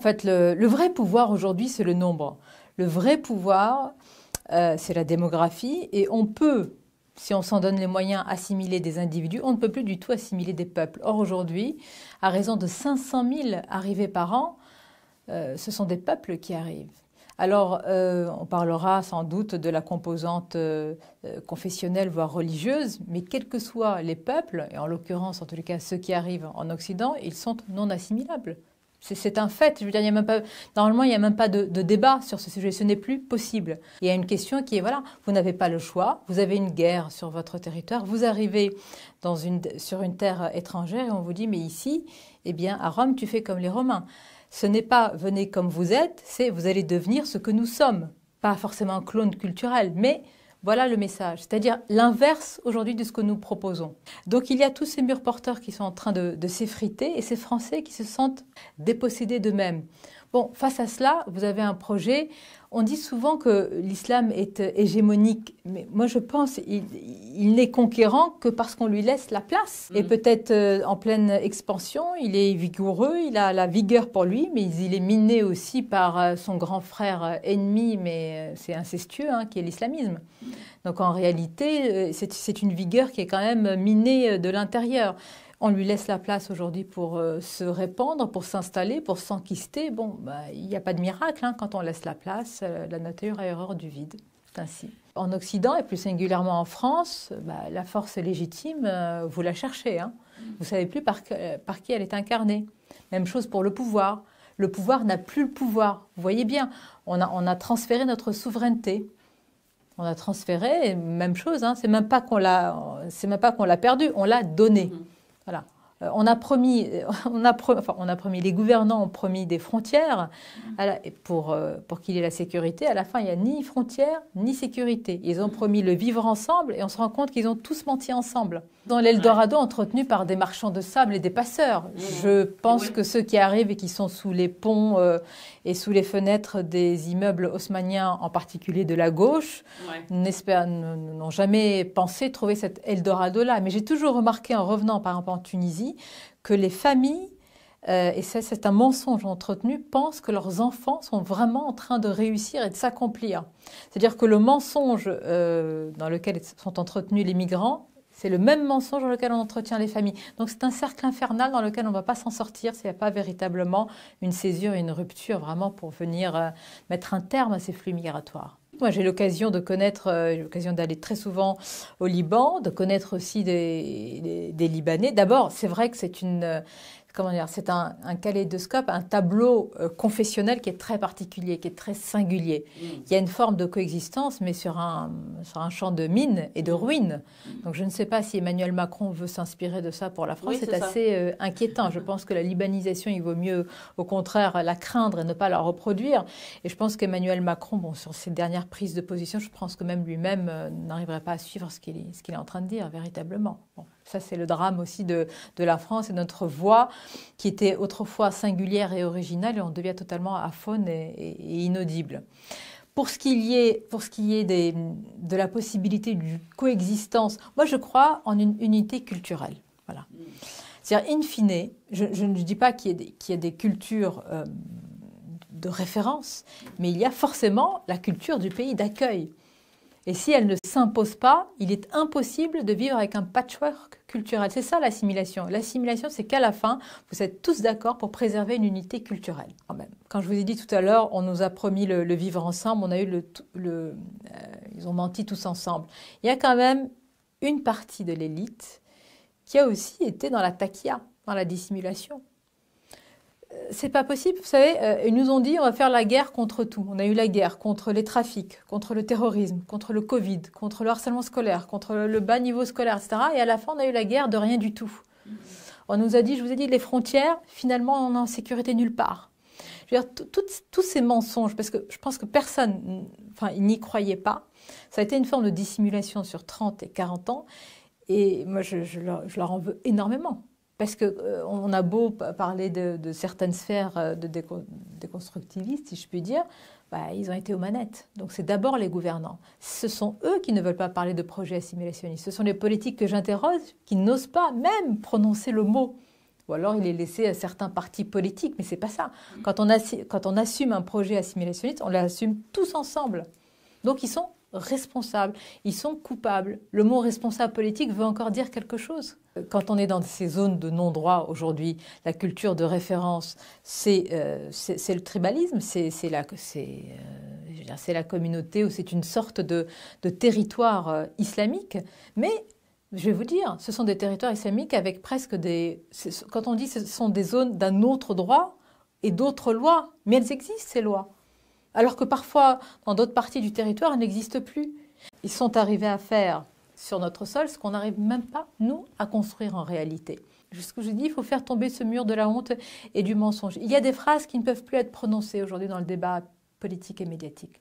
En fait, le vrai pouvoir aujourd'hui, c'est le nombre. Le vrai pouvoir, c'est la démographie. Et on peut, si on s'en donne les moyens, assimiler des individus. On ne peut plus du tout assimiler des peuples. Or, aujourd'hui, à raison de 500 000 arrivées par an, ce sont des peuples qui arrivent. Alors, on parlera sans doute de la composante confessionnelle, voire religieuse, mais quels que soient les peuples, et en l'occurrence, en tous les cas, ceux qui arrivent en Occident, ils sont non assimilables. C'est un fait. Je veux dire, il y a même pas, normalement, il n'y a même pas de débat sur ce sujet. Ce n'est plus possible. Il y a une question qui est, voilà, vous n'avez pas le choix. Vous avez une guerre sur votre territoire. Vous arrivez sur une terre étrangère et on vous dit, mais ici, eh bien, à Rome, tu fais comme les Romains. Ce n'est pas venez comme vous êtes, c'est vous allez devenir ce que nous sommes. Pas forcément un clone culturel, mais voilà le message. C'est-à-dire l'inverse aujourd'hui de ce que nous proposons. Donc il y a tous ces murs porteurs qui sont en train de s'effriter et ces Français qui se sentent dépossédés d'eux-mêmes. Bon, face à cela, vous avez un projet. On dit souvent que l'islam est hégémonique, mais moi je pense qu'il n'est conquérant que parce qu'on lui laisse la place. Et peut-être en pleine expansion, il est vigoureux, il a la vigueur pour lui, mais il est miné aussi par son grand frère ennemi, mais c'est incestueux, hein, qui est l'islamisme. Donc en réalité, c'est une vigueur qui est quand même minée de l'intérieur. On lui laisse la place aujourd'hui pour se répandre, pour s'installer, pour s'enquister. Bon, il n'y a pas de miracle hein, quand on laisse la place. La nature a horreur du vide. C'est ainsi. En Occident, et plus singulièrement en France, la force légitime, vous la cherchez. Hein. Vous ne savez plus par qui elle est incarnée. Même chose pour le pouvoir. Le pouvoir n'a plus le pouvoir. Vous voyez bien, on a transféré notre souveraineté. On a transféré, même chose, hein, c'est même pas qu'on l'a perdu, on l'a donné. Voilà. On a promis, les gouvernants ont promis des frontières pour qu'il y ait la sécurité. À la fin, il n'y a ni frontières ni sécurité. Ils ont promis le vivre ensemble et on se rend compte qu'ils ont tous menti ensemble. Dans l'Eldorado entretenu par des marchands de sable et des passeurs. Je pense que ceux qui arrivent et qui sont sous les ponts et sous les fenêtres des immeubles haussmanniens, en particulier de la gauche, n'ont jamais pensé trouver cet Eldorado-là. Mais j'ai toujours remarqué en revenant par exemple en Tunisie que les familles, et c'est un mensonge entretenu, pensent que leurs enfants sont vraiment en train de réussir et de s'accomplir. C'est-à-dire que le mensonge dans lequel sont entretenus les migrants, c'est le même mensonge dans lequel on entretient les familles. Donc c'est un cercle infernal dans lequel on ne va pas s'en sortir s'il n'y a pas véritablement une césure et une rupture vraiment pour venir mettre un terme à ces flux migratoires. Moi, j'ai l'occasion d'aller très souvent au Liban, de connaître aussi des Libanais. D'abord, c'est vrai que c'est un kaléidoscope, un tableau confessionnel qui est très particulier, qui est très singulier. Il y a une forme de coexistence, mais sur un champ de mines et de ruines. Donc je ne sais pas si Emmanuel Macron veut s'inspirer de ça pour la France. C'est assez inquiétant. Je pense que la libanisation, il vaut mieux, au contraire, la craindre et ne pas la reproduire. Et je pense qu'Emmanuel Macron, sur ses dernières prises de position, je pense que même lui-même n'arriverait pas à suivre ce qu'il est en train de dire, véritablement. Bon. Ça, c'est le drame aussi de la France et notre voix qui était autrefois singulière et originale et on devient totalement aphone et inaudible. Pour ce qui est de la possibilité de coexistence, moi je crois en une unité culturelle. Voilà. C'est-à-dire, in fine, je ne dis pas qu'il y a des cultures de référence, mais il y a forcément la culture du pays d'accueil. Et si elle ne s'impose pas, il est impossible de vivre avec un patchwork culturel. C'est ça l'assimilation. L'assimilation, c'est qu'à la fin, vous êtes tous d'accord pour préserver une unité culturelle. Quand même. Quand je vous ai dit tout à l'heure, on nous a promis le vivre ensemble, on a eu ils ont menti tous ensemble. Il y a quand même une partie de l'élite qui a aussi été dans la taquilla, dans la dissimulation. C'est pas possible, vous savez, ils nous ont dit on va faire la guerre contre tout. On a eu la guerre contre les trafics, contre le terrorisme, contre le Covid, contre le harcèlement scolaire, contre le bas niveau scolaire, etc. Et à la fin, on a eu la guerre de rien du tout. On nous a dit, je vous ai dit, les frontières, finalement, on est en sécurité nulle part. Je veux dire, tous ces mensonges, parce que je pense que personne, il n'y croyait pas. Ça a été une forme de dissimulation sur 30 et 40 ans. Et moi, je leur en veux énormément. Parce qu'on a beau parler de certaines sphères de déconstructivistes, si je puis dire, ils ont été aux manettes. Donc c'est d'abord les gouvernants. Ce sont eux qui ne veulent pas parler de projet assimilationnistes. Ce sont les politiques que j'interroge qui n'osent pas même prononcer le mot. Ou alors il est laissé à certains partis politiques, mais c'est pas ça. Quand on assume un projet assimilationniste, on l'assume tous ensemble. Donc ils sont responsables, ils sont coupables. Le mot responsable politique veut encore dire quelque chose. Quand on est dans ces zones de non-droit aujourd'hui, la culture de référence, c'est le tribalisme, c'est la communauté ou c'est une sorte de territoire islamique. Mais je vais vous dire, ce sont des territoires islamiques avec presque des... Quand on dit ce sont des zones d'un autre droit et d'autres lois, mais elles existent ces lois. Alors que parfois, dans d'autres parties du territoire, elles n'existent plus. Ils sont arrivés à faire sur notre sol ce qu'on n'arrive même pas, nous, à construire en réalité. Ce que je dis, il faut faire tomber ce mur de la honte et du mensonge. Il y a des phrases qui ne peuvent plus être prononcées aujourd'hui dans le débat politique et médiatique.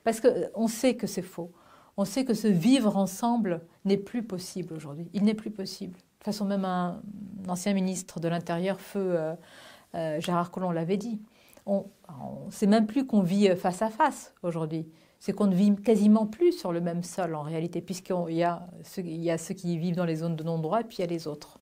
Parce qu'on sait que c'est faux. On sait que ce vivre ensemble n'est plus possible aujourd'hui. Il n'est plus possible. De toute façon, même un ancien ministre de l'Intérieur, feu Gérard Collomb, l'avait dit. On ne sait même plus qu'on vit face à face aujourd'hui. C'est qu'on ne vit quasiment plus sur le même sol en réalité, puisqu'il y a ceux qui vivent dans les zones de non-droit et puis il y a les autres.